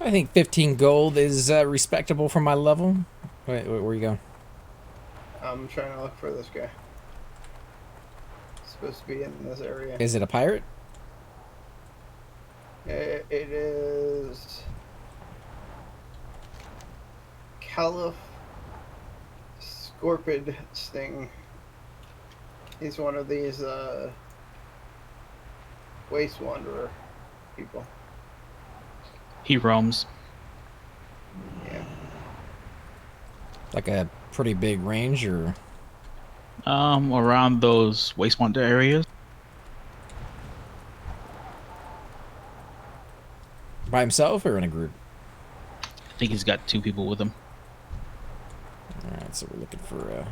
I think 15 gold is respectable for my level. Wait, where you going? I'm trying to look for this guy. It's supposed to be in this area. Is it a pirate? It is Caliph Scorpid Sting. He's one of these Waste Wanderer people. He roams. Yeah. Like a pretty big range, or Around those wastewater areas. by himself or in a group? I think he's got 2 people with him. All right, so we're looking for.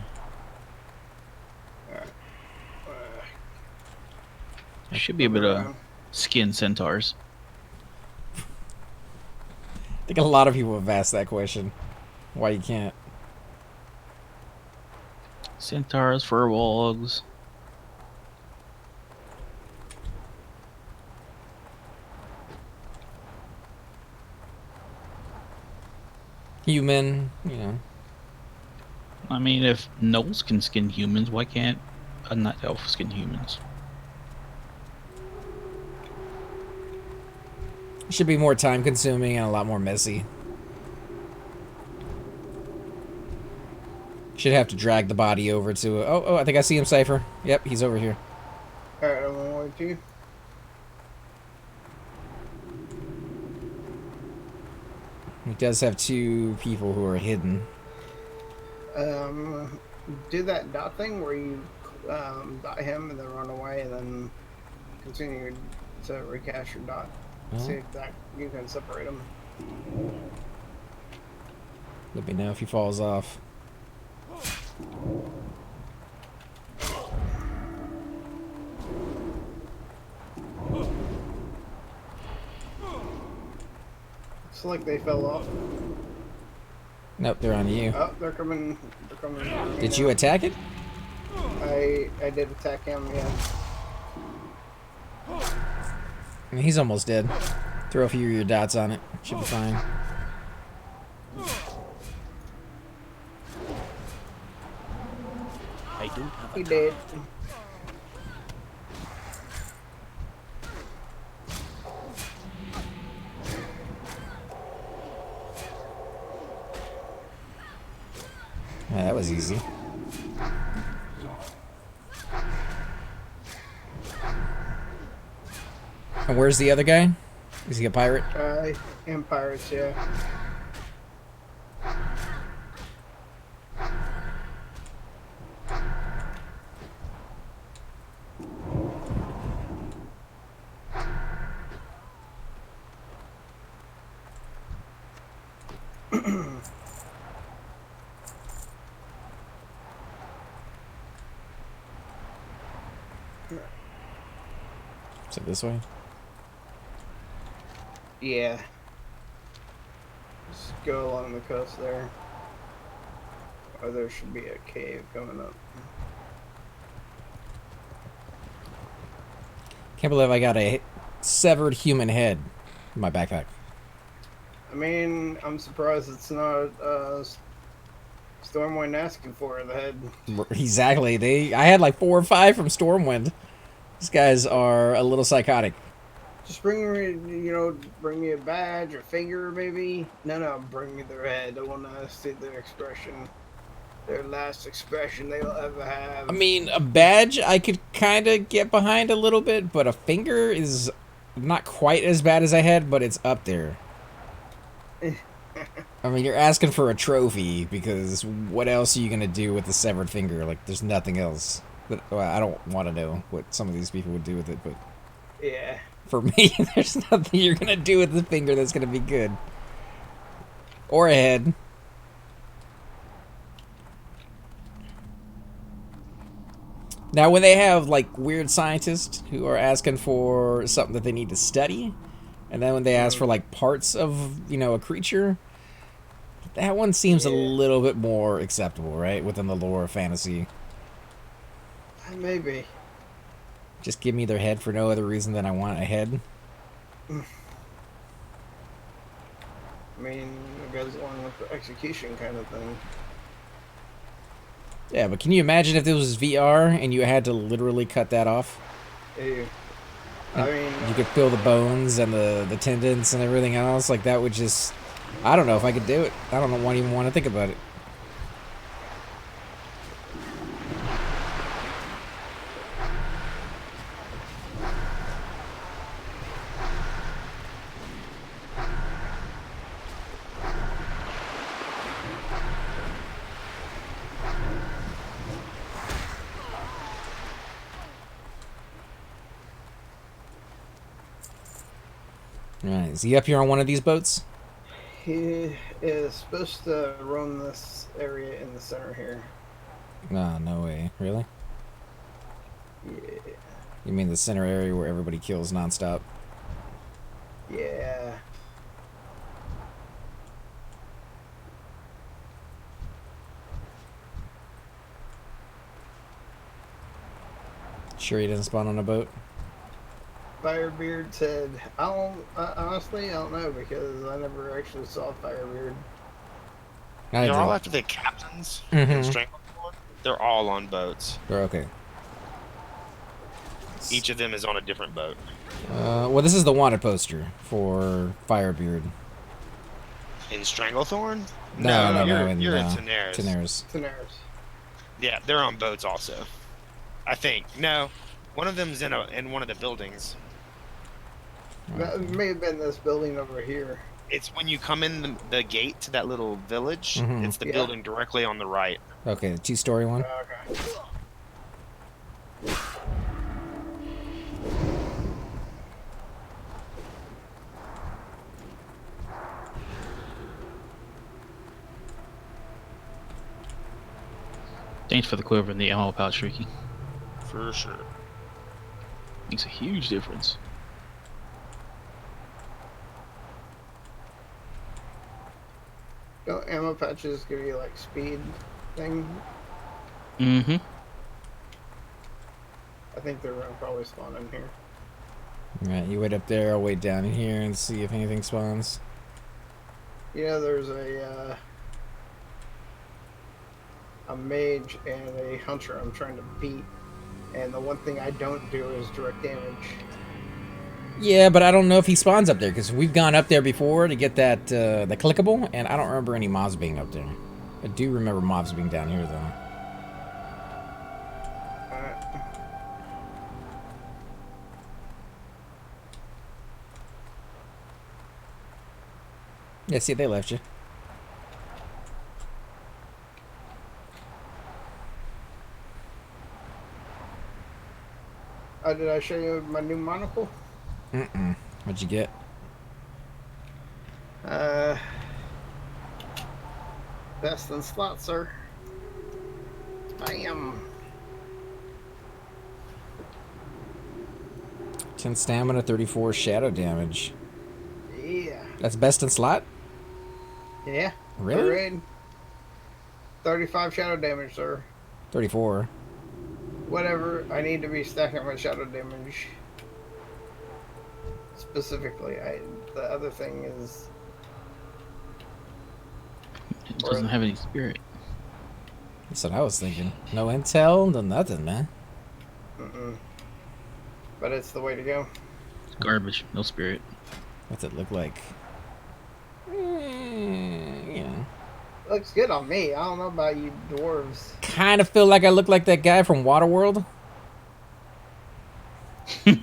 Alright. Should be able to skin centaurs. I think a lot of people have asked that question. Why you can't? Centaurs, furbolgs. Human, you know. I mean, if gnolls can skin humans, why can't a night elf skin humans? It should be more time consuming and a lot more messy. Should have to drag the body over to. Oh, I think I see him, Cypher. Yep, he's over here. Alright, I'm gonna wait you. He does have 2 people who are hidden. Do that dot thing where you dot him and then run away and then continue to recache your dot. See if that you can separate them. Let me know if he falls off. Looks like they fell off. Nope, they're on you. Oh, they're coming. They're coming. Did you attack it? I did attack him. Yeah. I mean, he's almost dead. Throw a few of your dots on it. Should be fine. I do have He did. Yeah, that was easy. And where's the other guy? Is he a pirate? And pirates, yeah. Is it this way? Yeah. Just go along the coast there. Or there should be a cave coming up. Can't believe I got a severed human head in my backpack. I mean, I'm surprised it's not Stormwind asking for the head. Exactly. I had like 4 or 5 from Stormwind. These guys are a little psychotic. Just bring me, bring me a badge or finger, maybe. No, bring me their head. I want to see their expression, their last expression they'll ever have. I mean, a badge I could kind of get behind a little bit, but a finger is not quite as bad as I had, but it's up there. I mean, you're asking for a trophy, because what else are you going to do with the severed finger? Like, there's nothing else. Well, I don't want to know what some of these people would do with it, but... Yeah. For me, there's nothing you're going to do with the finger that's going to be good. Or a head. Now, when they have, like, weird scientists who are asking for something that they need to study, and then when they ask for, like, parts of, a creature, that one seems a little bit more acceptable, right? Within the lore of fantasy. Maybe. Just give me their head for no other reason than I want a head. I mean, it goes along with the execution kind of thing. Yeah, but can you imagine if this was VR and you had to literally cut that off? Ew. I mean, You could feel the bones and the tendons and everything else. Like, that would just... I don't know if I could do it. I don't even want to think about it. Alright, is he up here on one of these boats? he is supposed to run this area in the center here. Nah, no way. Really? Yeah. You mean the center area where everybody kills nonstop? Yeah. Sure he doesn't spawn on a boat? Firebeard said, honestly, I don't know because I never actually saw Firebeard. I They're all did. after the captains Mhm. in Stranglehold. They're all on boats. Okay. Each of them is on a different boat. Well, this is the wanted poster for Firebeard. In Stranglethorn? No, you're in in Tenaris. Tenaris. Tenaris. Yeah, they're on boats also. I think. No, one of them's in one of the buildings. That may have been this building over here. It's when you come in the gate to that little village. Mhm. It's the Yeah. building directly on the right. Okay, the two-story one. Okay. Thanks for the quiver and the ammo pouch, Ricky. For sure. Makes a huge difference. Don't ammo patches give you like speed thing? Mm-hmm. I think they're gonna probably spawn in here. Alright, you wait up there, I'll wait down here and see if anything spawns. Yeah, there's a mage and a hunter I'm trying to beat, and the one thing I don't do is direct damage. Yeah, but I don't know if he spawns up there, because we've gone up there before to get that, the clickable, and I don't remember any mobs being up there. I do remember mobs being down here, though. Yeah, see, they left you. Did I show you my new monocle? Mm-mm. What'd you get? Best in slot, sir. Bam. 10 stamina, 34 shadow damage. Yeah. That's best in slot? Yeah. Really? Raid. 35 shadow damage, sir. 34. Whatever. I need to be stacking my shadow damage. Specifically, the other thing is... It doesn't have any spirit. That's what I was thinking. No intel, no nothing, man. Mm-mm. But it's the way to go. It's garbage. No spirit. What's it look like? Yeah. Looks good on me. I don't know about you dwarves. Kind of feel like I look like that guy from Waterworld. Here,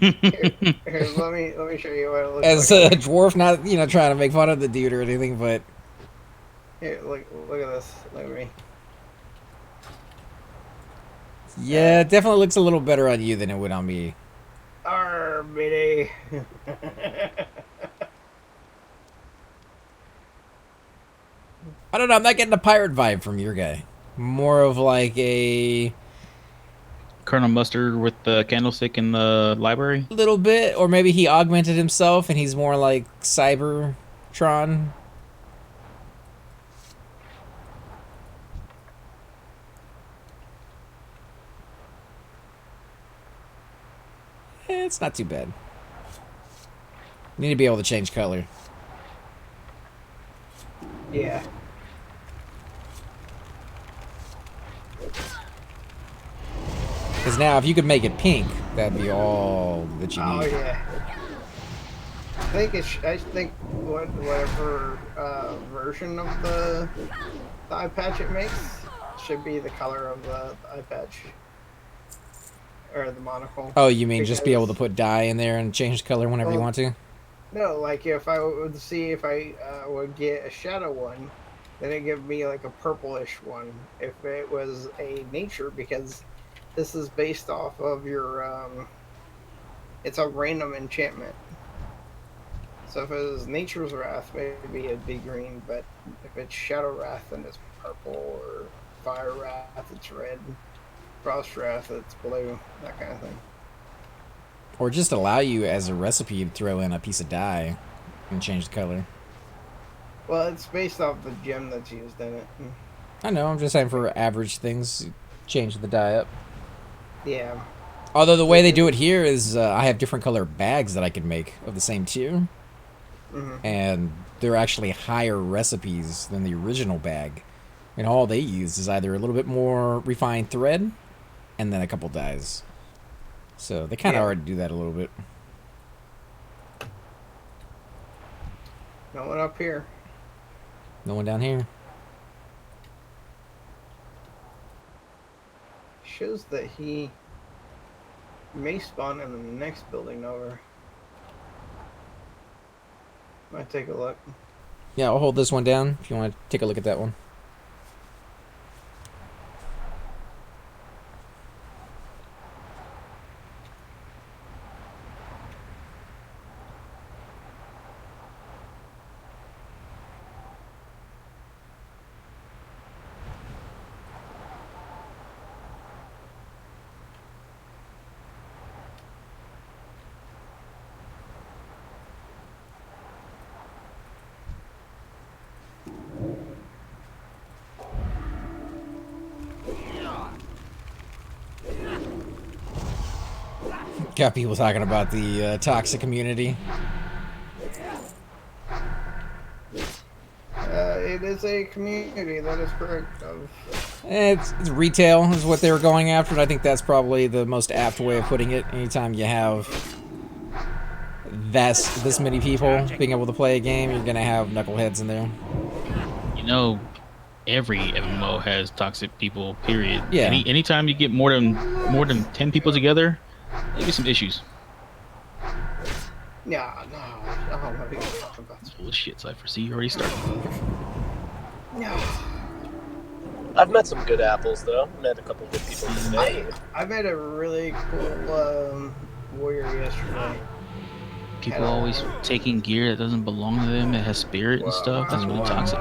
let me show you what it looks As like. a dwarf, not, you know, trying to make fun of the dude or anything, but... Here, look at this. Look at me. Yeah, it definitely looks a little better on you than it would on me. Arr, bitty. I don't know, I'm not getting a pirate vibe from your guy. More of like a Colonel Mustard with the candlestick in the library. little bit, or maybe he augmented himself and he's more like Cybertron. It's not too bad. Need to be able to change color. Yeah. Because now, if you could make it pink, that'd be all that you Oh need. yeah. I think whatever version of the eye patch it makes should be the color of the eye patch or the monocle. Oh, you mean just be able to Because put dye in there and change the color whenever you well, want to? no, like if I would see if I would get a shadow one, then it'd give me like a purplish one. If it was a nature, because this is based off of your it's a random enchantment. So if it was Nature's Wrath, maybe it'd be green, but if it's Shadow Wrath, then it's purple, or Fire Wrath, it's red, Frost Wrath, it's blue, that kind of thing. Or just allow you as a recipe to throw in a piece of dye and change the color. Well, it's based off the gem that's used in it. I know, I'm just saying for average things, change the dye up. Yeah. Although the way they do it here is I have different color bags that I can make of the same tier. And they're actually higher recipes than the original bag. And all they use is either a little bit more refined thread and then a couple dyes. So they kind of already do that a little bit. No one up here. No one down here. Shows that he may spawn in the next building over. Might take a look. Yeah, I'll hold this one down if you want to take a look at that one. Got people talking about the toxic community. It is a community, that is correct. It's retail is what they were going after, and I think that's probably the most apt way of putting it. Anytime you have this many people being able to play a game, you're going to have knuckleheads in there. You know, every MMO has toxic people, period. Yeah. Anytime you get more than 10 people together, there'll be some issues. Yeah, no, I'm not even talking about that. Bullshit, Cypher. See, you already started. No. I've met some good apples, though. Met a couple good people today. I met a really cool warrior yesterday. People always taking gear that doesn't belong to them, that has spirit and stuff. That's really toxic.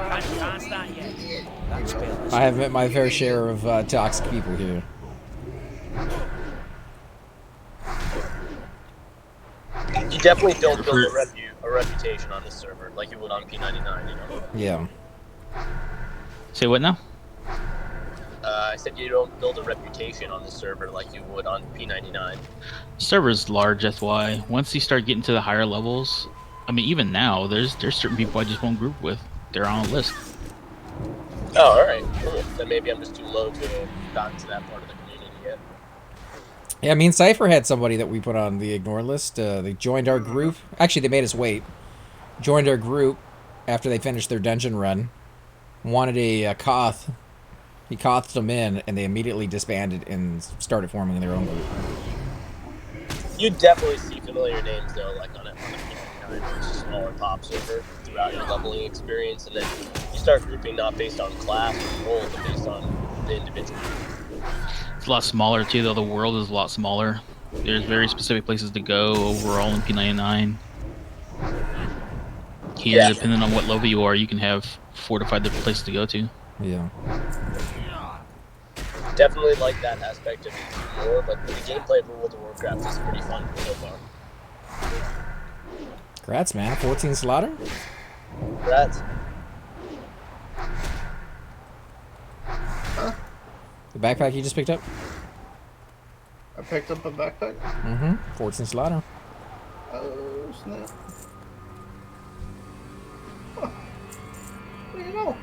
I have met my fair share of toxic people here. You definitely don't build a reputation on this server like you would on P99, you know? Yeah. Say what now? I said you don't build a reputation on this server like you would on P99. Server's large, that's why. Once you start getting to the higher levels, I mean, even now, there's certain people I just won't group with. They're on a list. Oh, alright. Cool. Then maybe I'm just too low to have gotten to that part of the community yet. Yeah, I mean, Cypher had somebody that we put on the ignore list. They joined our group. Actually, they made us wait. Joined our group after they finished their dungeon run. Wanted a Koth. He Kothed them in, and they immediately disbanded and started forming their own group. You definitely see familiar names, though, like on a P99 where it's a smaller pop server throughout your leveling experience, and then you start grouping not based on class or role, but based on the individual. It's a lot smaller, too, though. The world is a lot smaller. There's very specific places to go overall in P99. Yeah. Depending on what level you are, you can have 4 to 5 different places to go to. Yeah. Definitely like that aspect of it more, but the gameplay of World of Warcraft is pretty fun so far. Congrats, man. 14 slaughter? Congrats. Huh? The backpack you just picked up? I picked up a backpack. Mm-hmm. 14 slaughter. Oh, snap. Huh. What do you know?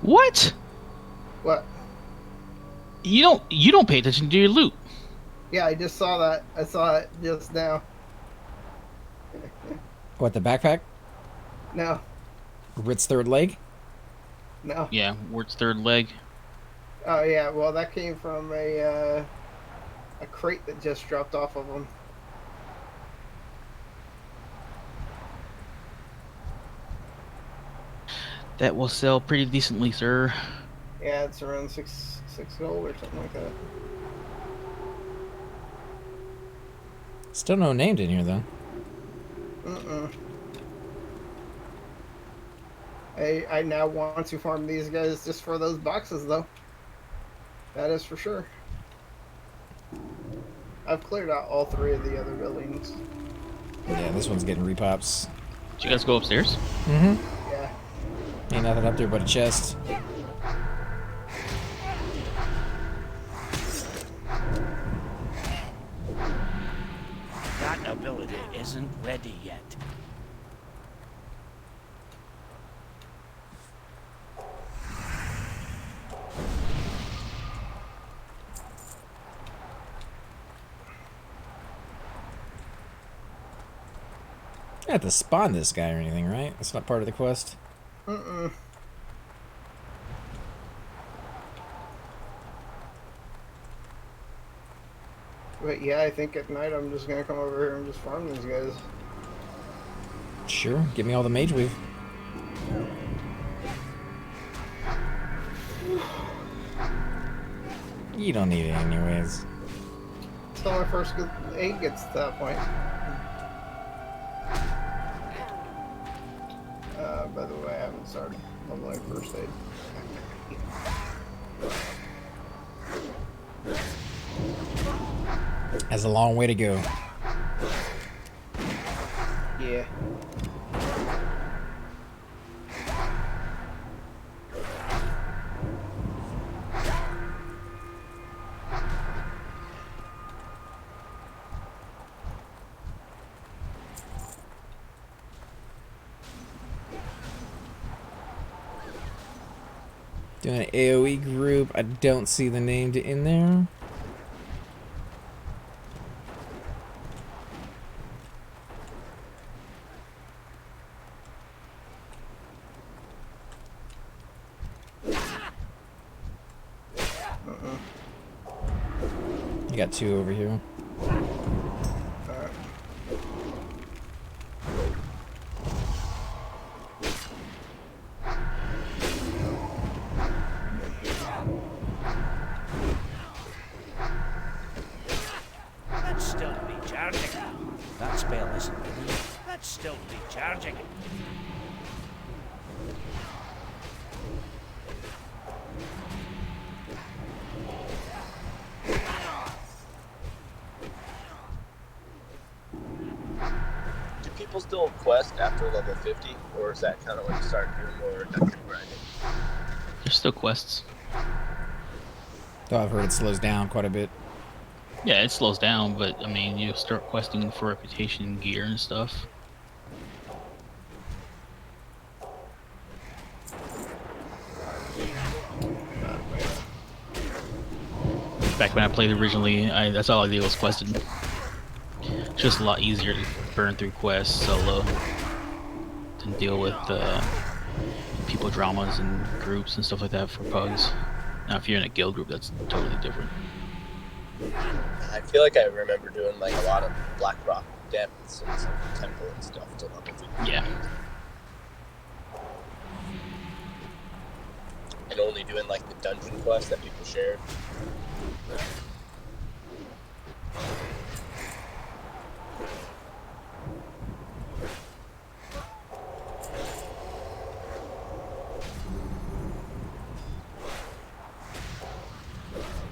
What? What? You don't pay attention to your loot. Yeah, I just saw that. I saw it just now. What, the backpack? No, Rit's third leg? no. Yeah, Wirt's third leg. Oh yeah, well that came from a crate that just dropped off of them. That will sell pretty decently, sir. Yeah, it's around six gold or something like that. Still no named in here, though. I now want to farm these guys just for those boxes, though. That is for sure. I've cleared out all 3 of the other buildings. Yeah, this one's getting repops. Did you guys go upstairs? Mm-hmm. Yeah. Ain't nothing up there but a chest. That ability isn't ready yet. I have to spawn this guy or anything, right? That's not part of the quest. Mm-mm. But yeah, I think at night I'm just gonna come over here and just farm these guys. Sure, give me all the mage weave. You don't need it anyways. Until my first aid gets to that point. By the way, I haven't started leveling first aid. Has a long way to go. Yeah. Doing an AoE group. I don't see the name in there. You got 2 over here. That's still recharging. That spell isn't ready. That's still recharging. Do people still quest after level 50, or is that kind of when you start doing more dungeon grinding? There's still quests. Though I've heard it slows down quite a bit. Yeah, it slows down, but I mean, you start questing for reputation, gear, and stuff. Back when I played originally, that's all I did was quested. It's just a lot easier to burn through quests solo than deal with people dramas and groups and stuff like that for pugs. Now, if you're in a guild group, that's totally different. I feel like I remember doing like a lot of Black Rock depths and some temple and stuff to level 50. Yeah. And only doing like the dungeon quest that people shared.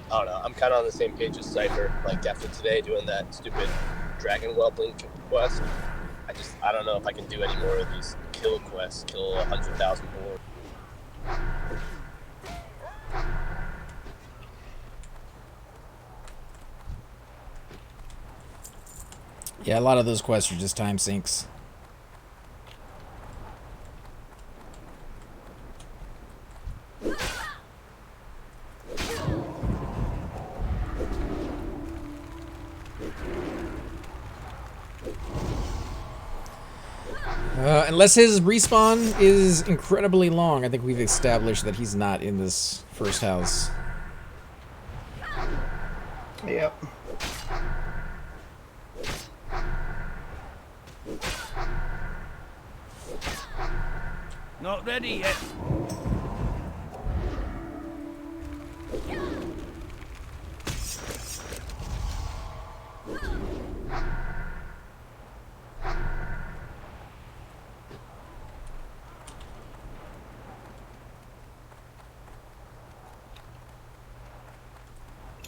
I don't know. I'm kind of on the same page as Cypher. Like after today, doing that stupid dragon whelping quest, I don't know if I can do any more of these kill quests, kill 100,000 boars. Yeah, a lot of those quests are just time sinks. Unless his respawn is incredibly long, I think we've established that he's not in this first house. Yep. Not ready yet.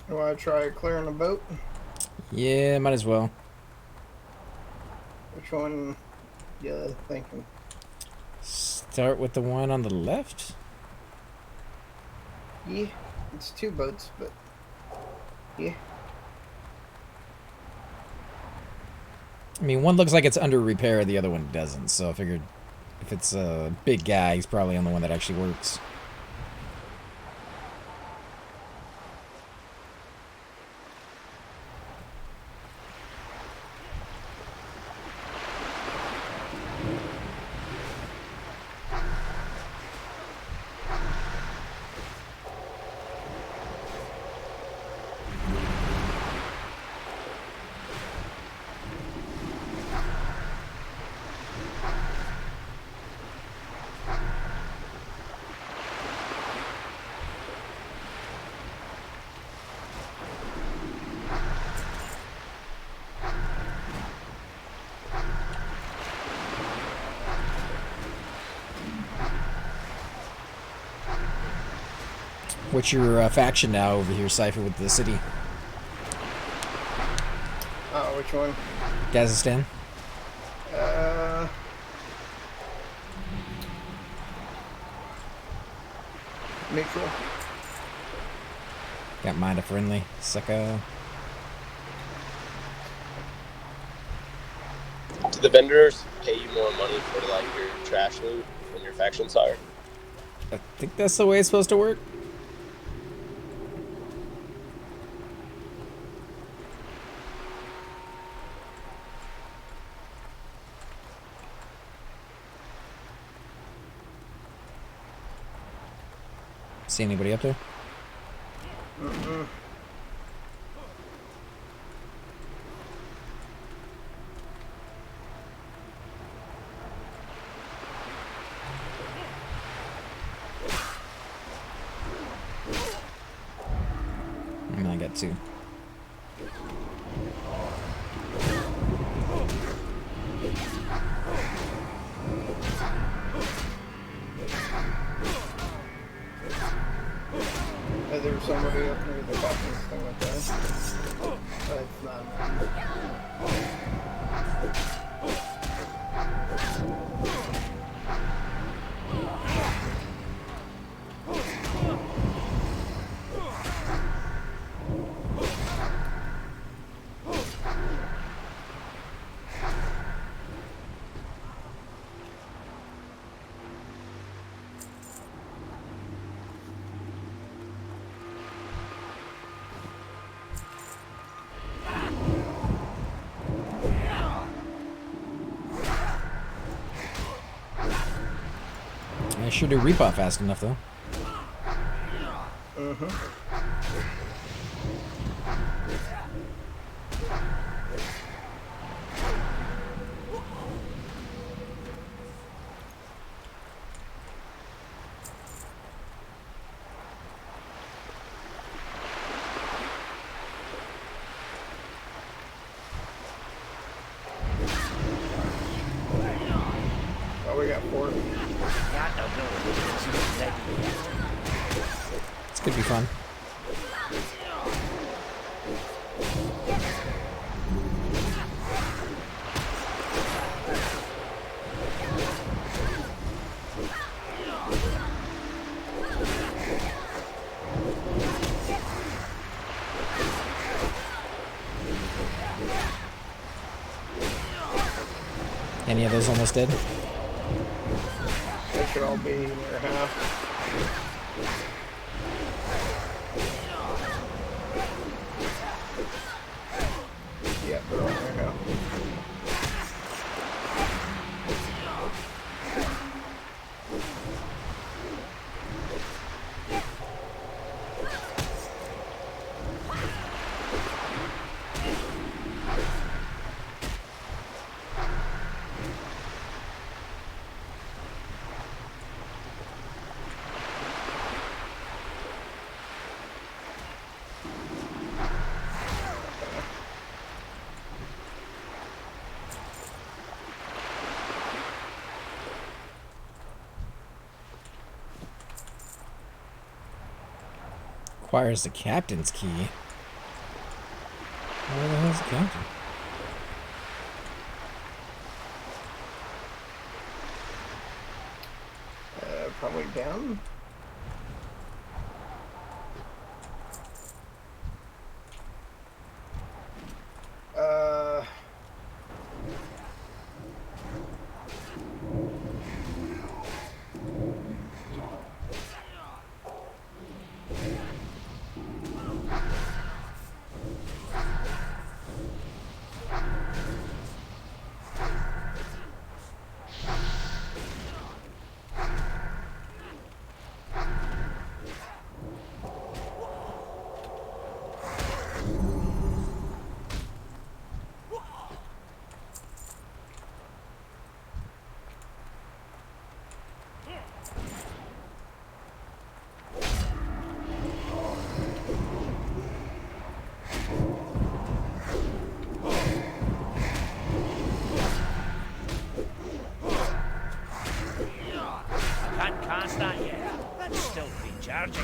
You want to try clearing the boat? Yeah, might as well. Which one you thinking? Start with the one on the left? Yeah, it's 2 boats, but yeah. I mean, one looks like it's under repair, the other one doesn't, so I figured if it's a big guy, he's probably on the one that actually works. What's your faction now over here, Cypher, with the city? Which one? Kazakhstan? Neutral. Got mind a friendly, sucker. Do the vendors pay you more money for like your trash loot when your faction's higher? I think that's the way it's supposed to work. See anybody up there? Mm-mm. I got 2. There's somebody up near the bottom thing like that. But it's not. I sure do repot fast enough, though. Mm-hmm. Oh, we got 4. That ability isn't ready yet. This could be fun. many of those almost dead? They should all be near half. Yeah, they're all near half. Requires the captain's key. Where the hell's the captain? Probably down. Can't cast that yet. That's still recharging.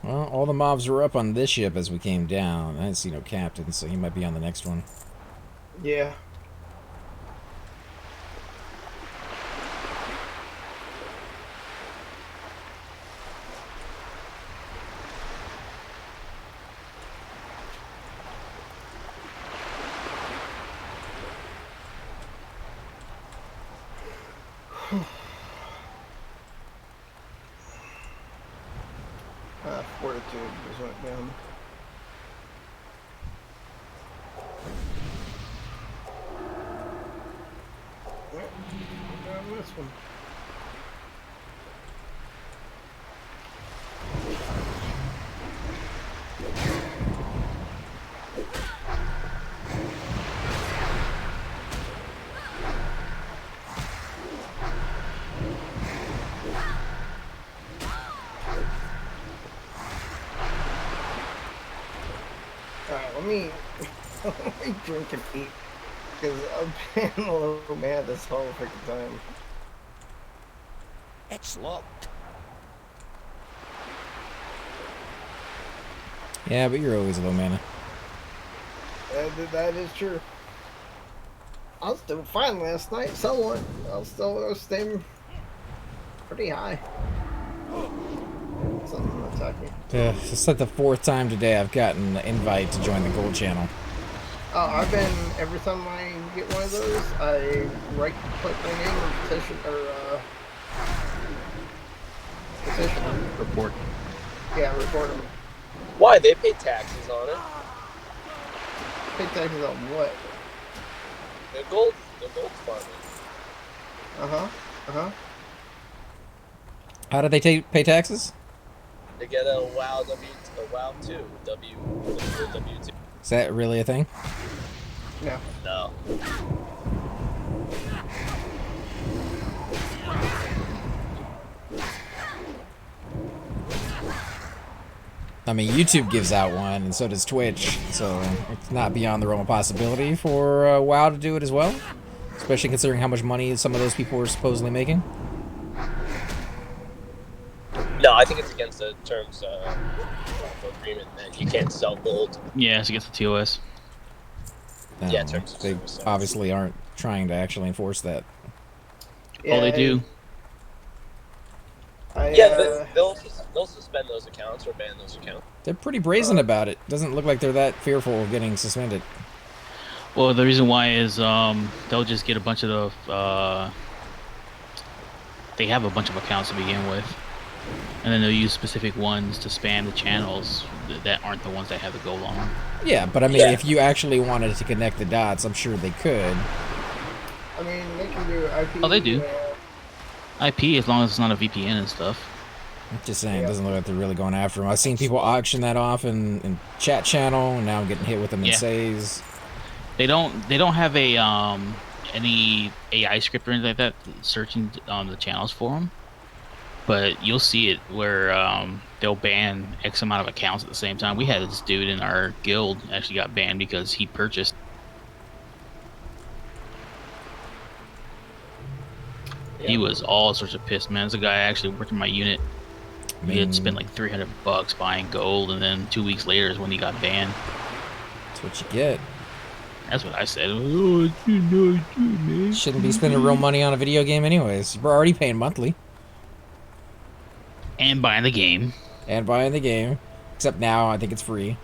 Well, all the mobs were up on this ship as we came down. I didn't see no captain, so he might be on the next one. Yeah. Fortitude just went down. Well, down this one. Alright, let me drink and eat. Because I've been a little mad this whole freaking time. It's locked. Yeah, but you're always low mana. That is true. I was doing fine last night, somewhat. I was still staying pretty high. Something attacking. It's like the 4th time today I've gotten an invite to join the gold channel. Oh, I've been, every time I get one of those, I right-click my name and petition, or, petition. Report. Yeah, report them. Why? They pay taxes on it. Pay taxes on what? The gold department. Uh-huh, uh-huh. How do they pay taxes? They get a WoW W2. W2. Is that really a thing? No. No. I mean, YouTube gives out one, and so does Twitch, so it's not beyond the realm of possibility for WoW to do it as well, especially considering how much money some of those people were supposedly making. No, No, I think it's against the terms of agreement that you can't sell gold. Yeah, it's against the TOS. Yeah, terms of they service. obviously aren't trying to actually enforce that. Oh, they do. Yeah, they'll suspend those accounts or ban those accounts. They're pretty brazen about it. Doesn't look like they're that fearful of getting suspended. Well, the reason why is they'll just get a bunch of the they have a bunch of accounts to begin with, and then they'll use specific ones to spam the channels that aren't the ones that have the gold on them. Yeah, but I mean, if you actually wanted to connect the dots, I'm sure they could. I mean, they can do IP. Oh, they do. IP, as long as it's not a VPN and stuff. I'm just saying, it doesn't look like they're really going after them. I've seen people auction that off in chat channel, and now I'm getting hit with them in says. They don't have a any AI script or anything like that searching the channels for them, but you'll see it where they'll ban X amount of accounts at the same time. We had this dude in our guild actually got banned because he purchased. He was all sorts of pissed, man. There's a guy actually worked in my unit. He had spent like $300 buying gold, and then 2 weeks later is when he got banned. That's what you get. That's what I said. Oh, man. Shouldn't be spending real money on a video game anyways. You're already paying monthly. And buying the game. And buying the game. Except now, I think it's free.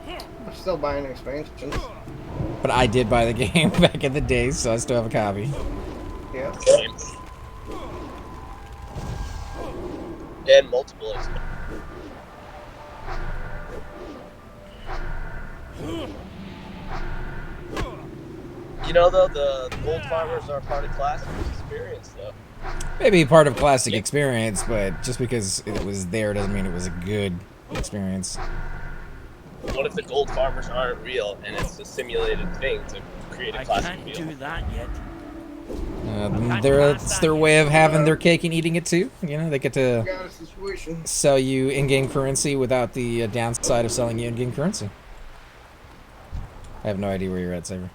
I'm still buying expansions. But I did buy the game back in the day, so I still have a copy. Yeah. And multiple expansions. You know, though, the gold farmers are part of classic experience, though. Maybe part of classic experience, but just because it was there doesn't mean it was a good experience. What if the gold farmers aren't real and it's a simulated thing to create a classic I can't feel? do that yet. It's their way of having their cake and eating it too. You know, they get to Got a situation. sell you in-game currency without the downside of selling you in-game currency. I have no idea where you're at, Saber.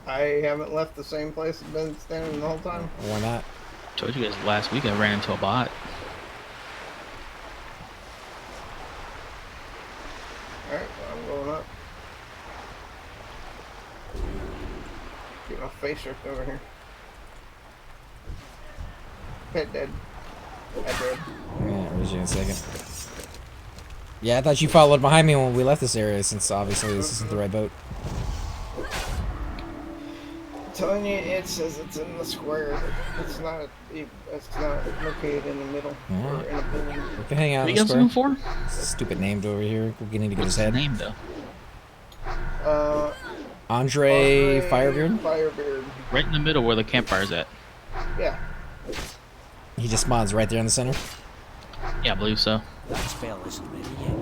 I haven't left the same place I've been standing the whole time. Why not? Told you guys last week I ran into a bot. Alright, well, I'm going up. Get my face ripped over here. Pet dead. I did. Yeah, where's you in a second? Yeah, I thought you followed behind me when we left this area, since obviously this isn't the right boat. I'm telling you, it says it's in the square. It's not. It's not located in the middle or in a building. We can hang out What in you the guys looking square. for? Stupid named over here. We're getting to get What's his his head. name though? Andre Firebeard? Firebeard. Right in the middle where the campfire's at. Yeah. He just spawns right there in the center. Yeah, I believe so. That spell isn't ready yet.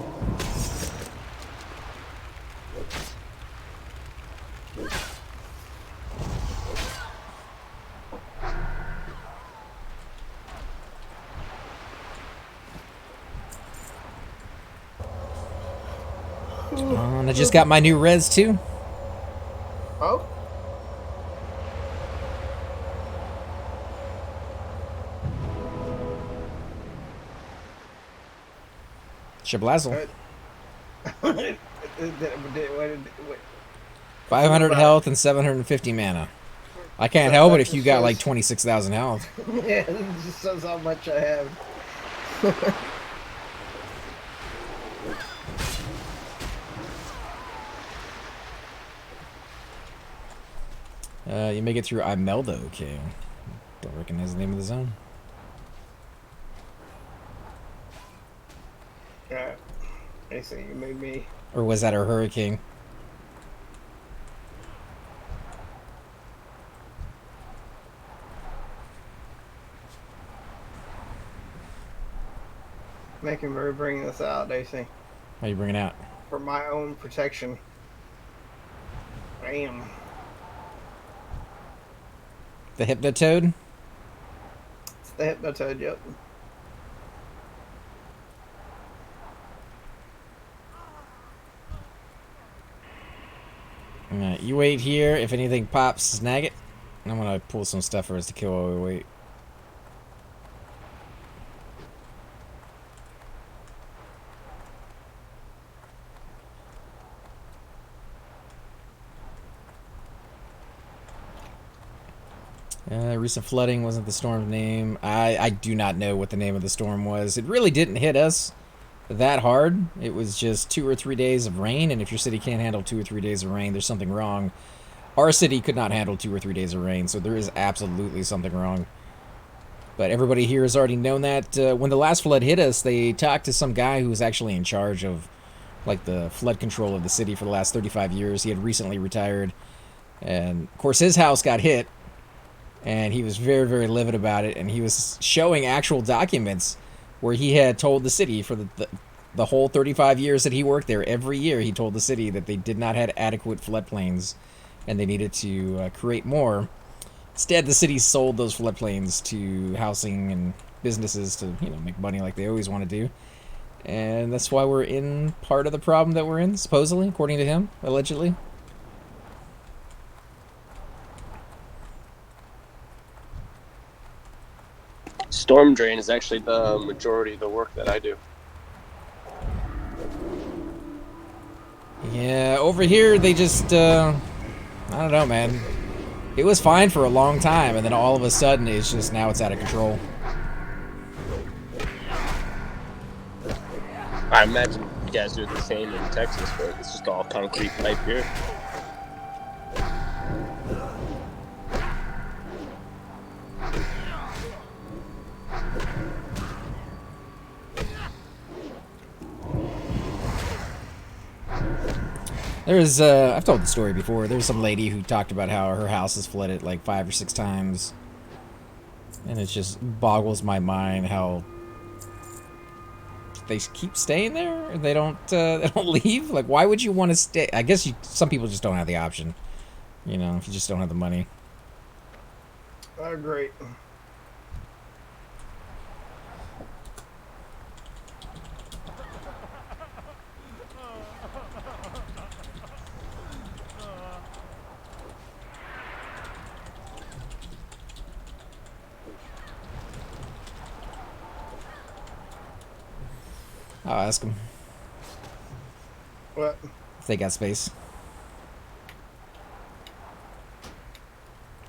And I just got my new res too. Oh. Shablazzle. What 500 health and 750 mana. I can't help it if you got like 26,000 health. Yeah, it just says how much I have. You make it through Imelda, okay. Don't recognize the name of the zone. Yeah. I say you made me. Or was that a hurricane? Making her bring this out, Daisy. What are you bringing out? For my own protection. Bam. The Hypnotoad? It's the Hypnotoad, yep. Alright, you wait here. If anything pops, snag it. I'm gonna pull some stuff for us to kill while we wait. Recent flooding wasn't the storm's name. I do not know what the name of the storm was. It really didn't hit us that hard. It was just 2 or 3 days of rain, and if your city can't handle 2 or 3 days of rain, there's something wrong. Our city could not handle 2 or 3 days of rain, so there is absolutely something wrong. But everybody here has already known that. When the last flood hit us, they talked to some guy who was actually in charge of like the flood control of the city for the last 35 years. He had recently retired, and of course his house got hit, and he was very, very livid about it, and he was showing actual documents where he had told the city for the whole 35 years that he worked there, every year he told the city that they did not have adequate floodplains and they needed to create more. Instead, the city sold those floodplains to housing and businesses to, make money like they always want to do. And that's why we're in part of the problem that we're in, supposedly, according to him, allegedly. Storm drain is actually the majority of the work that I do. Yeah, over here they just, I don't know, man. It was fine for a long time, and then all of a sudden it's just, now it's out of control. I imagine you guys do the same in Texas, but it's just all concrete pipe here. There's, I've told the story before. There's some lady who talked about how her house is flooded like 5 or 6 times. And it just boggles my mind how they keep staying there. They don't leave. Like, why would you want to stay? I guess some people just don't have the option. If you just don't have the money. Great. I'll ask them What? if they got space.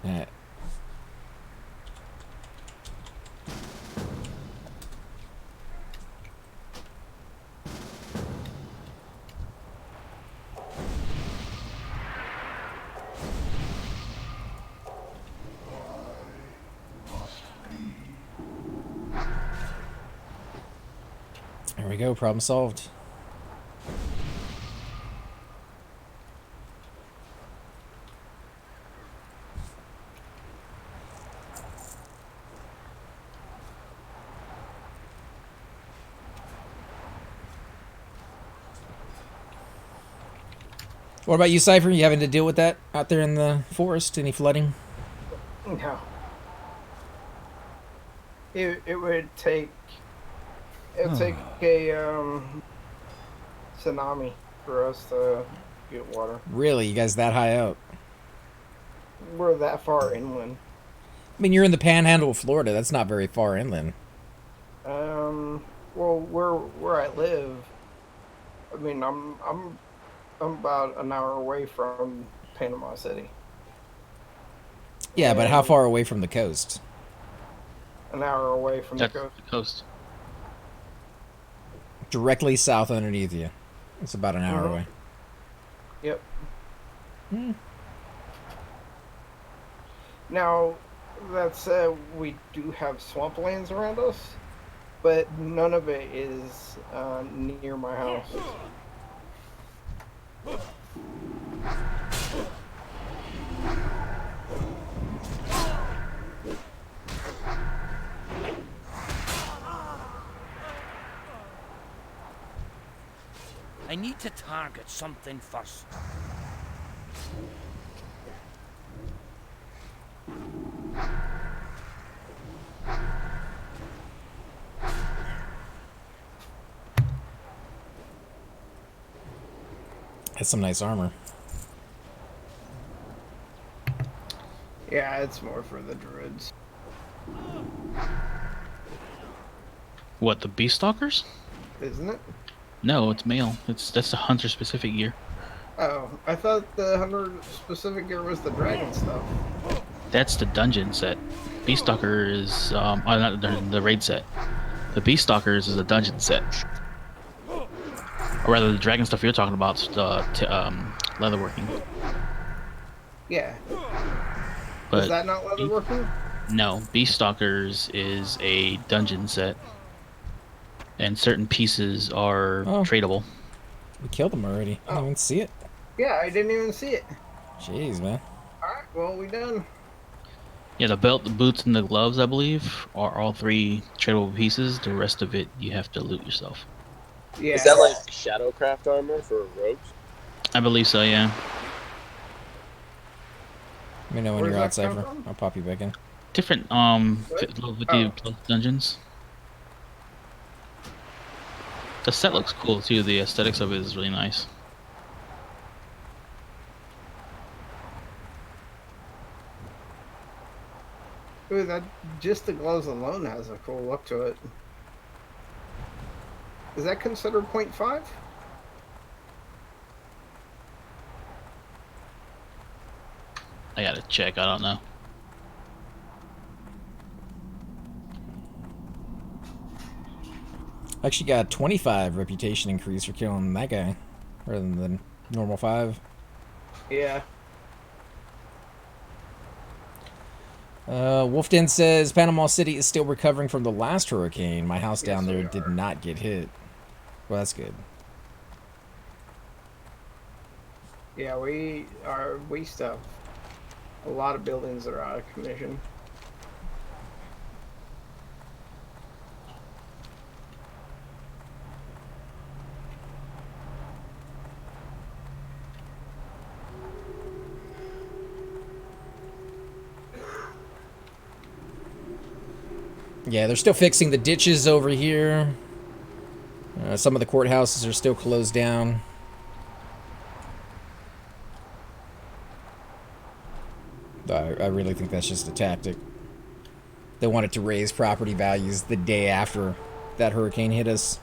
Yeah. There we go, problem solved. What about you, Cypher? You having to deal with that out there in the forest? Any flooding? No. It would take a tsunami for us to get water. Really? You guys that high up? We're that far inland. I mean, you're in the panhandle of Florida. That's not very far inland. Well, where I live, I mean, I'm about an hour away from Panama City. Yeah, but how far away from the coast? An hour away from That's the coast. Directly south underneath you. It's about an hour away. Yep. Now, that said, we do have swamplands around us, but none of it is near my house. I need to target something first. That's some nice armor. Yeah, it's more for the druids. What, the Beast Stalkers? Isn't it? No, it's male. That's the hunter specific gear. Oh, I thought the hunter specific gear was the dragon stuff. That's the dungeon set. Beastalker is not the dungeon, the raid set. The Beastalkers is a dungeon set. Or rather, the dragon stuff you're talking about is leatherworking. Yeah. But Is that not leatherworking? no, Beastalkers is a dungeon set, and certain pieces are tradable. We killed him already. I didn't even see it. Yeah, I didn't even see it. Jeez, man. Alright, well, we done. Yeah, the belt, the boots, and the gloves, I believe, are all 3 tradable pieces. The rest of it, you have to loot yourself. Yeah. Is that like Shadowcraft armor for rogues? I believe so, yeah. Let me know when Where's you're out, that come Cypher. from? I'll pop you back in. Different, What? 50 plus dungeons. The set looks cool, too. The aesthetics of it is really nice. Ooh, that just the gloves alone has a cool look to it. Is that considered 0.5? I gotta check, I don't know. Actually got 25 reputation increase for killing that guy, rather than the normal 5. Yeah. Wolfden says Panama City is still recovering from the last hurricane. My house down there we did are. not get hit. Well, that's good. Yeah, we still have a lot of buildings that are out of commission. Yeah, they're still fixing the ditches over here. Some of the courthouses are still closed down. I really think that's just a tactic. They wanted to raise property values the day after that hurricane hit us,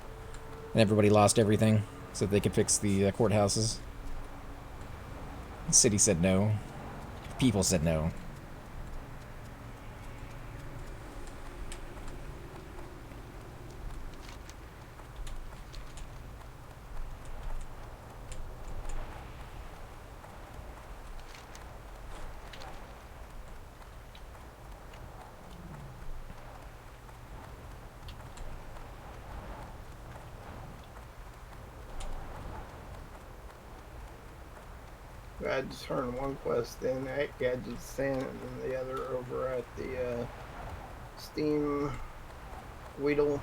and everybody lost everything, so that they could fix the courthouses. The city said no. People said no. I had to turn one quest in at Gadget Stand and then the other over at the Steam Weedle.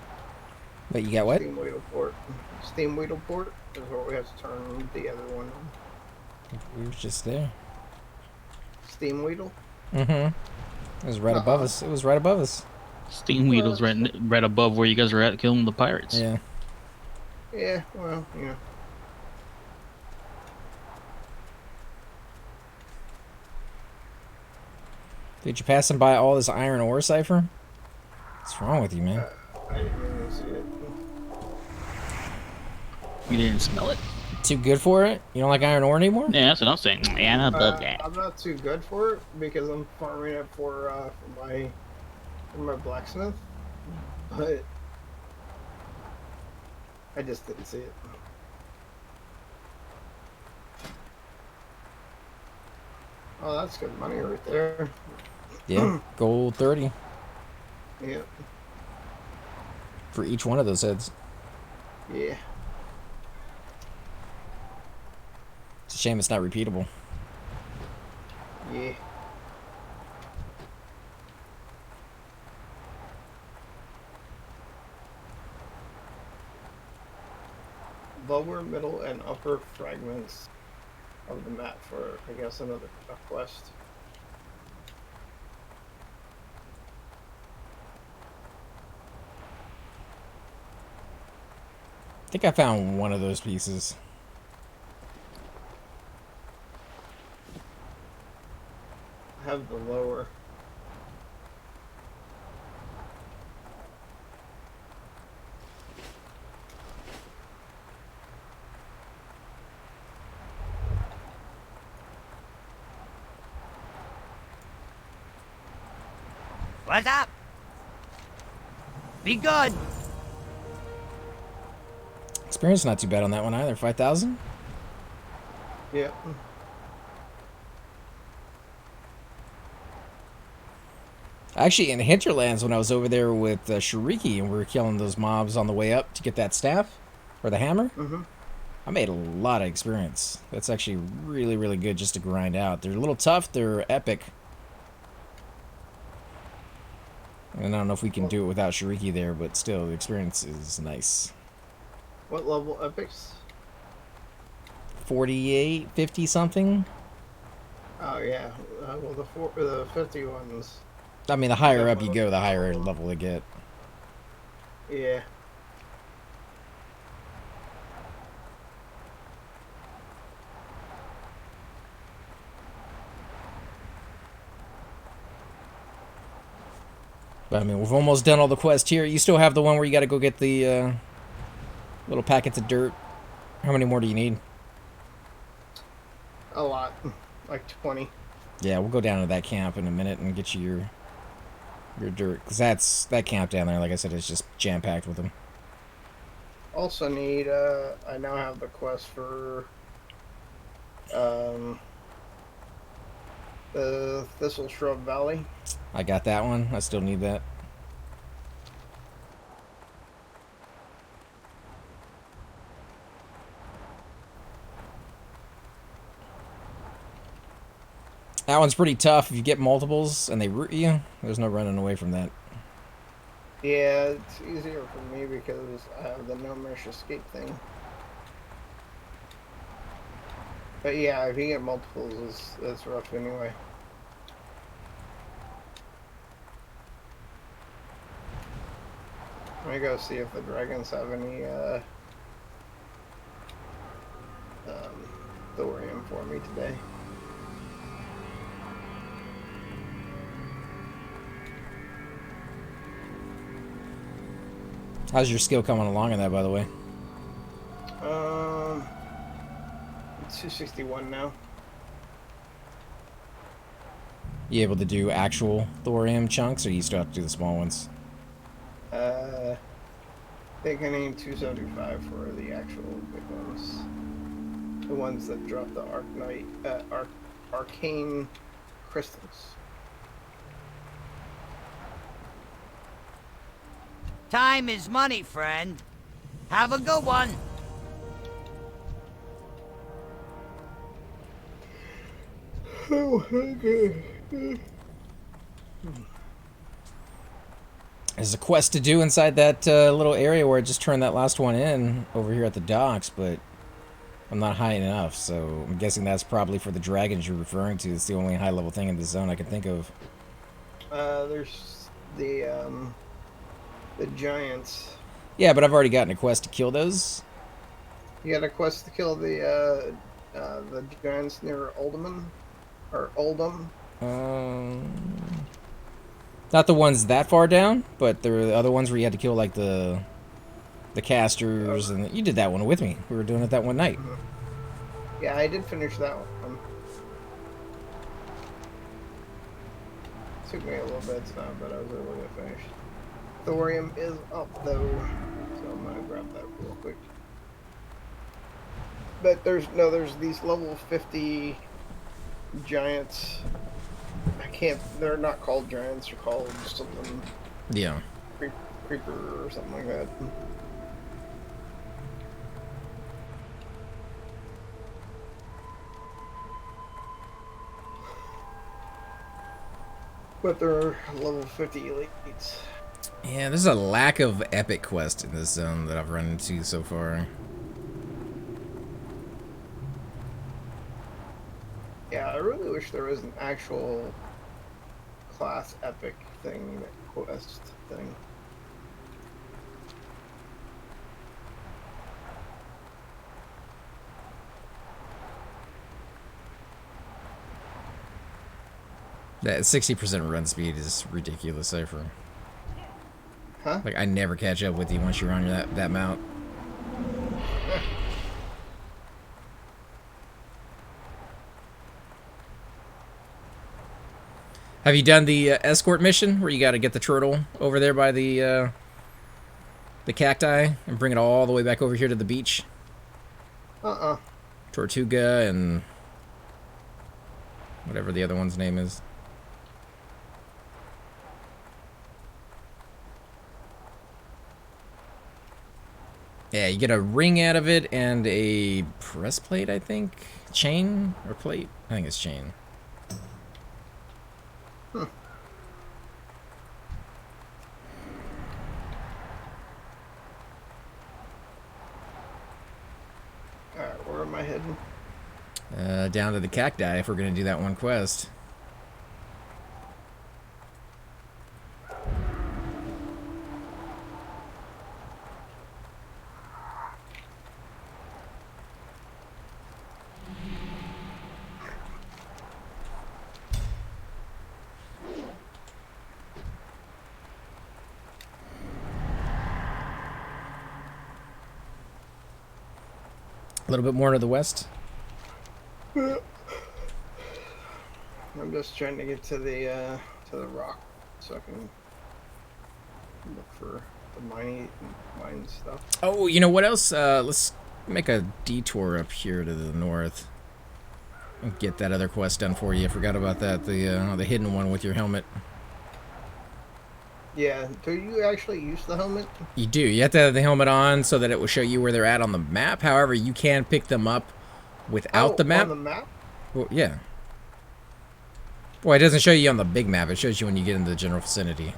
But you got what? Steam Weedle Port. Steam Weedle Port is where we have to turn the other one on. We were just there. Steam Weedle? Mm-hmm. It was right above us. It was right above us. Steam Weedle's right above where you guys are at killing the pirates. Yeah. Yeah, well, yeah. Did you pass by all this iron ore, Cypher? What's wrong with you, man? I didn't even see it. You didn't smell it? Too good for it? You don't like iron ore anymore? Yeah, that's what I'm saying. Yeah, I'm above that. I'm not too good for it because I'm farming it for my blacksmith, but I just didn't see it. Oh, that's good money right there. Yeah. Gold 30 Yeah, for each one of those heads. yeah. It's a shame it's not repeatable. Yeah. Lower, middle, and upper fragments of the map for, I guess, a quest. I think I found one of those pieces. I have the lower. What's up? Be good. Experience not too bad on that one either. 5,000. Yep. Actually, in Hinterlands, when I was over there with Shariki and we were killing those mobs on the way up to get that staff or the hammer, I made a lot of experience. That's actually really, really good just to grind out. They're a little tough. They're epic. And I don't know if we can do it without Shariki there, but still, the experience is nice. What level epics? 48, 50 something. Oh yeah. Well, the 50 ones. I mean, the higher up you go, the higher level they get. Yeah. But I mean, we've almost done all the quests here. You still have the one where you got to go get the little packets of dirt. How many more do you need? A lot. Like 20. Yeah, we'll go down to that camp in a minute and get you your dirt. Because that camp down there, like I said, is just jam-packed with them. Also need, I now have the quest for, the Thistle Shrub Valley. I got that one. I still need that. That one's pretty tough. If you get multiples and they root you, there's no running away from that. Yeah, it's easier for me because I have the no mesh escape thing. But yeah, if you get multiples, it's rough anyway. Let me go see if the dragons have any thorium for me today. How's your skill coming along in that, by the way? It's 261 now. You able to do actual thorium chunks, or you still have to do the small ones? I think I need 275 for the actual big ones. The ones that drop the arcane crystals. Time is money, friend. Have a good one. Oh, okay. There's a quest to do inside that little area where I just turned that last one in over here at the docks, but I'm not high enough, so I'm guessing that's probably for the dragons you're referring to. It's the only high-level thing in the zone I can think of. There's the giants. Yeah, but I've already gotten a quest to kill those. You got a quest to kill the giants near Oldham, or Oldham. Not the ones that far down, but there were the other ones where you had to kill like the casters, and you did that one with me. We were doing it that one night. Yeah, I did finish that one. Took me a little bit of time, but I was able to finish. Thorium is up though, so I'm gonna grab that real quick. But there's these level 50 giants. They're not called giants, they're called something. Yeah. Creeper or something like that. But they're level 50 elites. Yeah, there's a lack of epic quests in this zone that I've run into so far. Yeah, I really wish there was an actual class epic thing, that quest thing. That 60% run speed is ridiculous, Cypher. Huh? Like, I never catch up with you once you're on that mount. Have you done the escort mission where you got to get the turtle over there by the cacti and bring it all the way back over here to the beach? Tortuga and whatever the other one's name is. Yeah, you get a ring out of it and a press plate, I think. Chain or plate? I think it's chain. Alright, where am I heading? Down to the cacti if we're going to do that one quest. A little bit more to the west. I'm just trying to get to the rock so I can look for the mine stuff. Oh, you know what else? Let's make a detour up here to the north and get that other quest done for you. I forgot about that. The hidden one with your helmet. Yeah, do you actually use the helmet? You do. You have to have the helmet on so that it will show you where they're at on the map. However, you can pick them up without the map. On the map? Well, yeah. Well, it doesn't show you on the big map. It shows you when you get into the general vicinity.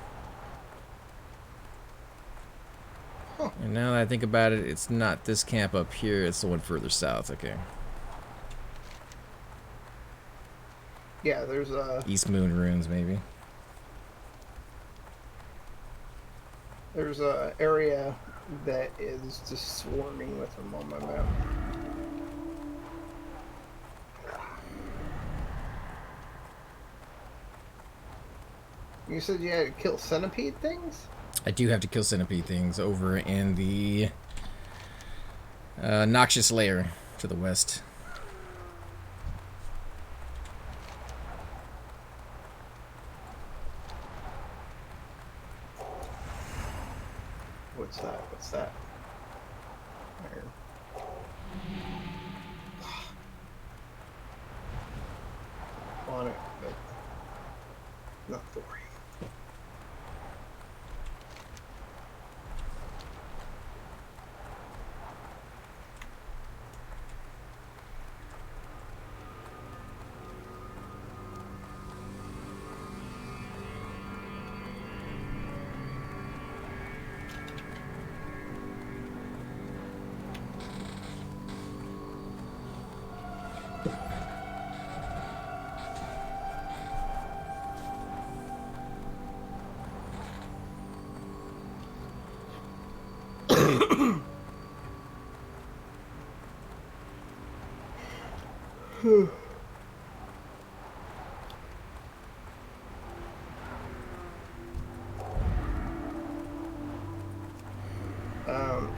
Huh. And now that I think about it, it's not this camp up here. It's the one further south. Okay. Yeah, there's East Moon Ruins, maybe. There's a area that is just swarming with them on my map. You said you had to kill centipede things? I do have to kill centipede things over in the noxious layer to the west. What's that? What's that? There. On it, but not thorium.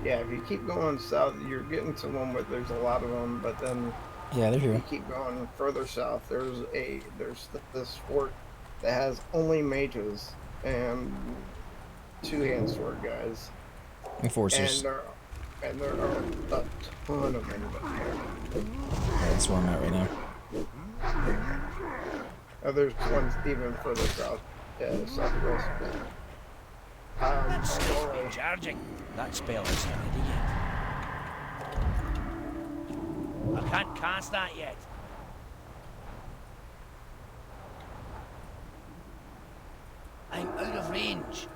Yeah, if you keep going south, you're getting to one where there's a lot of them, but then Yeah, they're if you here. keep going further south, there's this fort that has only mages and two-hand sword guys. Enforcers. And there are a ton of them up there. Yeah, that's where I'm at right now. Oh, there's ones even further south, southwest. That's still recharging. That spell isn't ready yet. I can't cast that yet. I'm out of range.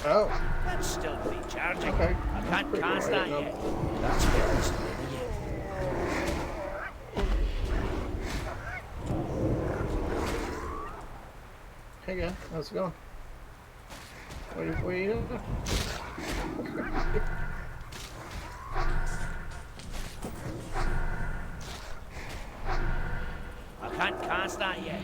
Oh, That's still recharging. okay. I can't Pretty cast right that enough. yet. That spell isn't ready yet. Hey guy, how's it going? What are you doing? I can't cast That's not yet.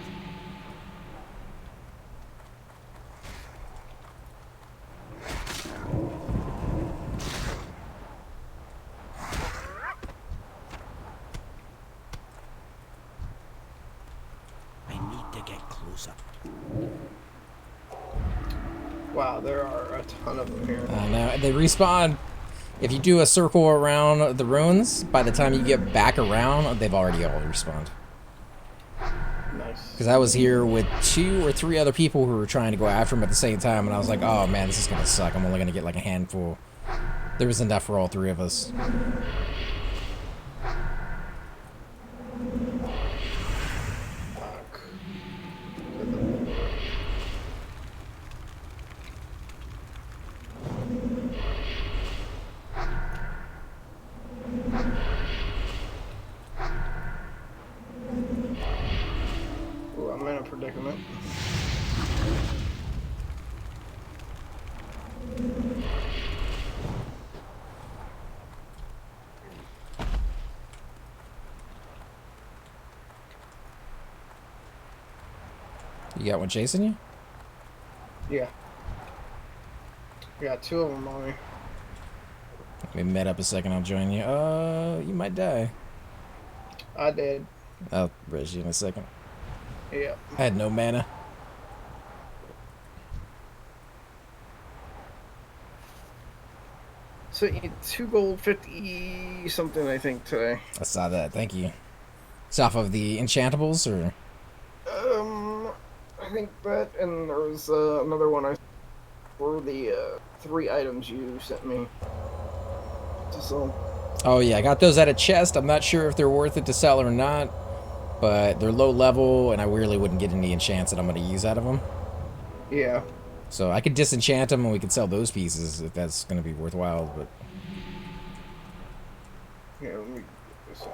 I need to get closer. Wow, there are a ton of them here. Now they respawn. If you do a circle around the ruins, by the time you get back around, they've already all respawned. Nice. Because I was here with 2 or 3 other people who were trying to go after him at the same time, and I was like, oh man, this is gonna suck. I'm only gonna get like a handful. There was enough for all 3 of us. Fuck. Ooh, I'm in a predicament. You got one chasing you? Yeah. I got 2 of them on me. Let me met up a second, I'll join you. You might die. I did. I'll res you in a second. Yeah. I had no mana. So you need 2 gold, 50 something, I think, today. I saw that, thank you. It's off of the enchantables, or? I think that, and there was another one I for the 3 items you sent me. So. Oh yeah, I got those at a chest. I'm not sure if they're worth it to sell or not, but they're low level, and I really wouldn't get any enchants that I'm going to use out of them. Yeah. So I could disenchant them, and we could sell those pieces if that's going to be worthwhile. But Yeah. Let me get this on.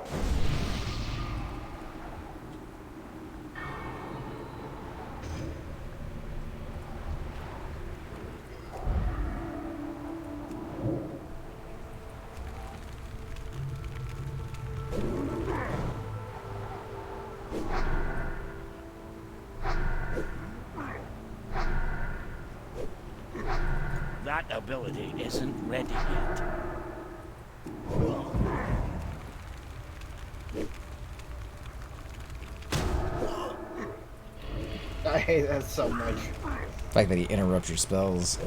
That ability isn't ready yet. I hate that so much. the fact that he interrupts your spells.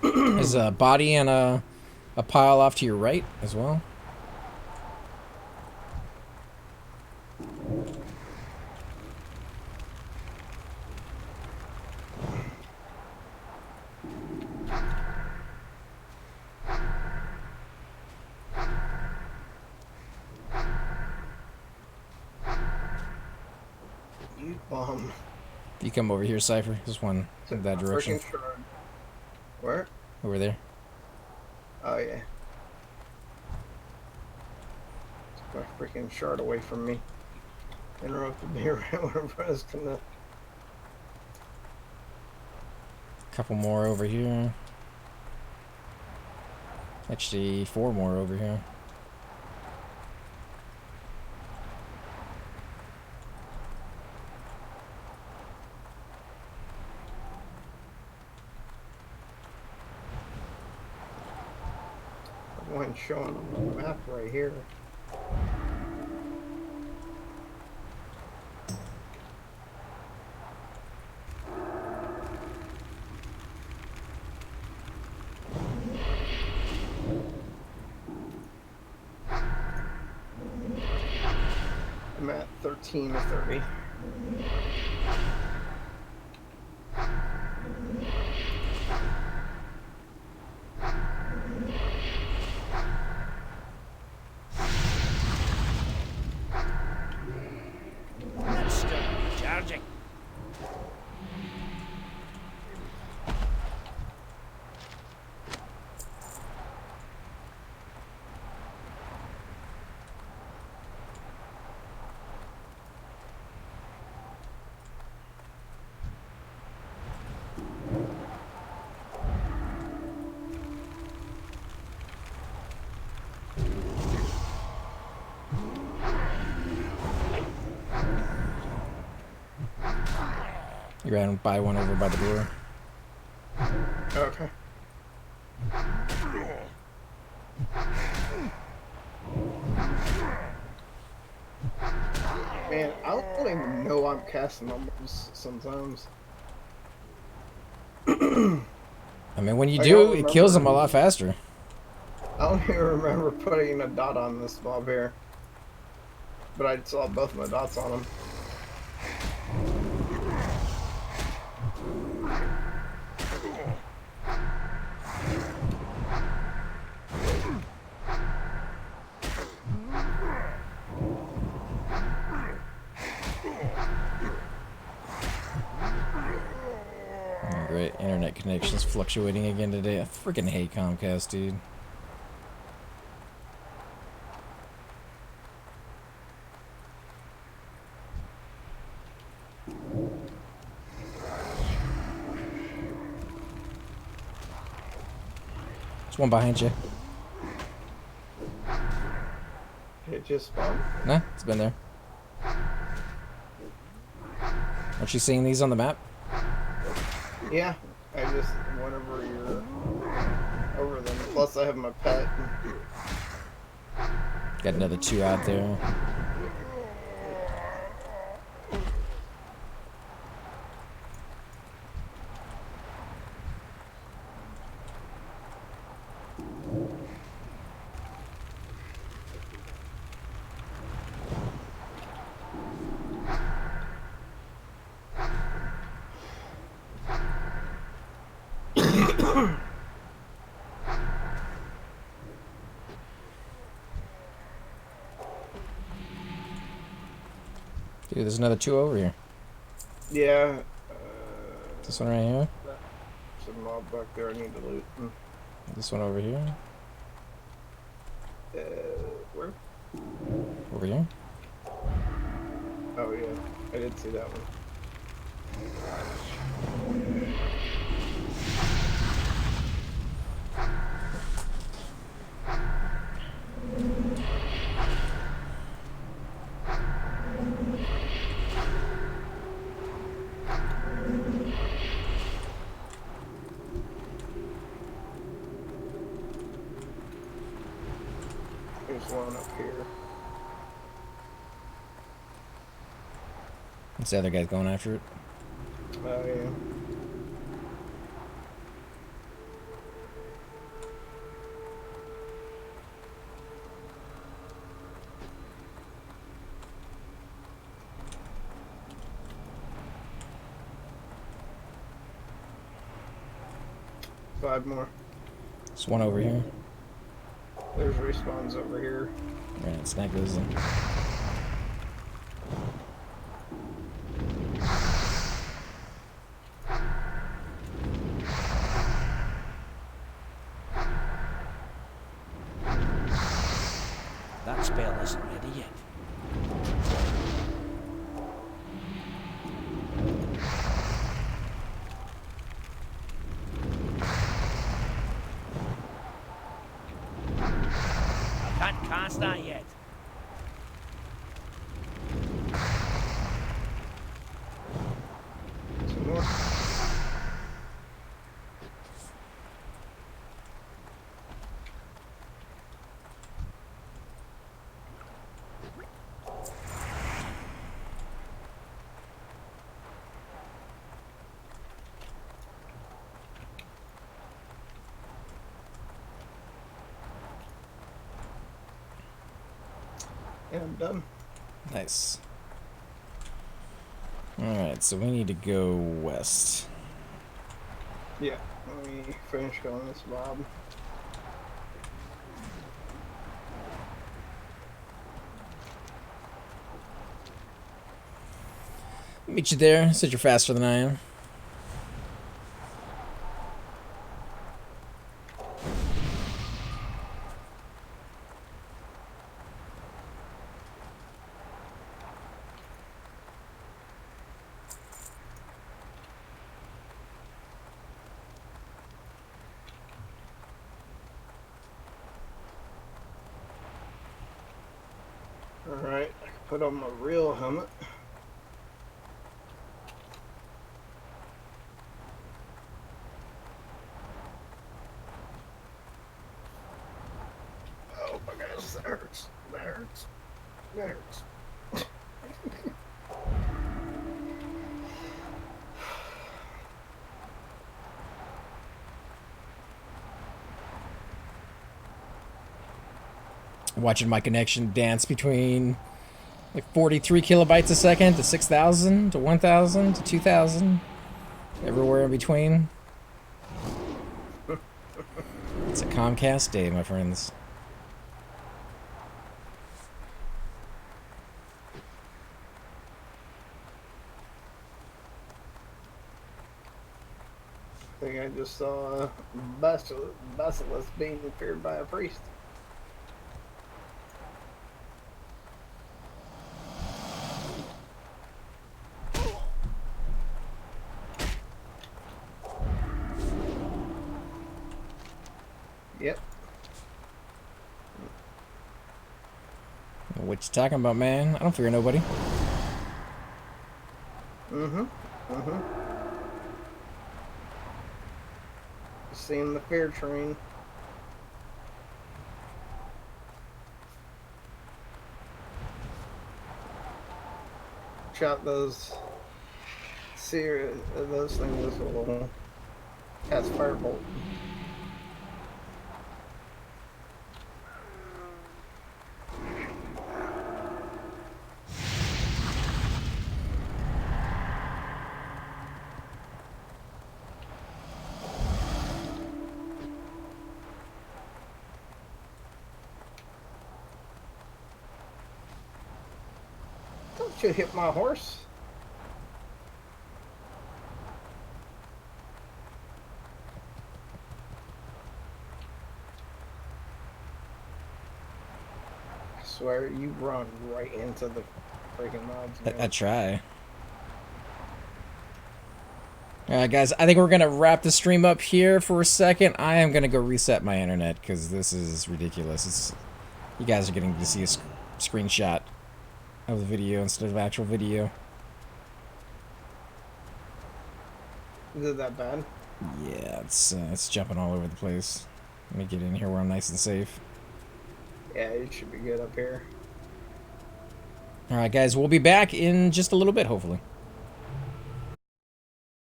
There's a body and a pile off to your right as well. You bum. If you come over here, Cypher, there's one in that direction. Freaking shard. Where? Over there. Oh yeah. Took my freaking shard away from me. Interrupted me right when I was gonna. Couple more over here. Actually, 4 more over here. One showing on the map right here. I'm at 13 to 30. That's still You ran by one over by the door. Okay. Man, I don't even know I'm casting on those sometimes. I mean, when you I do, don't it kills them a remember. lot faster. I don't even remember putting a dot on this mob here. But I saw both my dots on him. Oh, great. Internet connections fluctuating again today. I freaking hate Comcast, dude. There's one behind you. It just spawned? Nah, it's been there. Aren't you seeing these on the map? Yeah. I just, whenever you're over them. Plus, I have my pet. Got another 2 out there. Dude, there's another 2 over here. Yeah. This one right here. There's a mob back there I need to loot. This one over here. Where? Over here. Oh, yeah. I did see that one. There's one up here. What's the other guy's going after it? Oh, yeah. Five more. There's one over here. There's respawns over here. Alright, snag those in. That spell isn't ready yet. I can't cast that yet. Two more. And I'm done. Nice. Alright, so we need to go west. Yeah. Let me finish killing this mob. Meet you there. Said you're faster than I am. Alright, I can put on my real helmet. watching my connection dance between like 43 kilobytes a second to 6,000 to 1,000 to 2,000, everywhere in between. It's a Comcast day, my friends. I think I just saw a basilisk being feared by a priest. Yep. What you talking about, man? I don't fear nobody. Seeing the fear train. Shot those those things will cast firebolt. Don't you hit my horse. I swear you run right into the freaking mobs. I try. Alright guys, I think we're going to wrap the stream up here for a second. I am going to go reset my internet because this is ridiculous. You guys are getting to see a screenshot of the video instead of actual video. Is it that bad? Yeah, it's jumping all over the place. Let me get in here where I'm nice and safe. Yeah, it should be good up here. Alright guys, we'll be back in just a little bit, hopefully.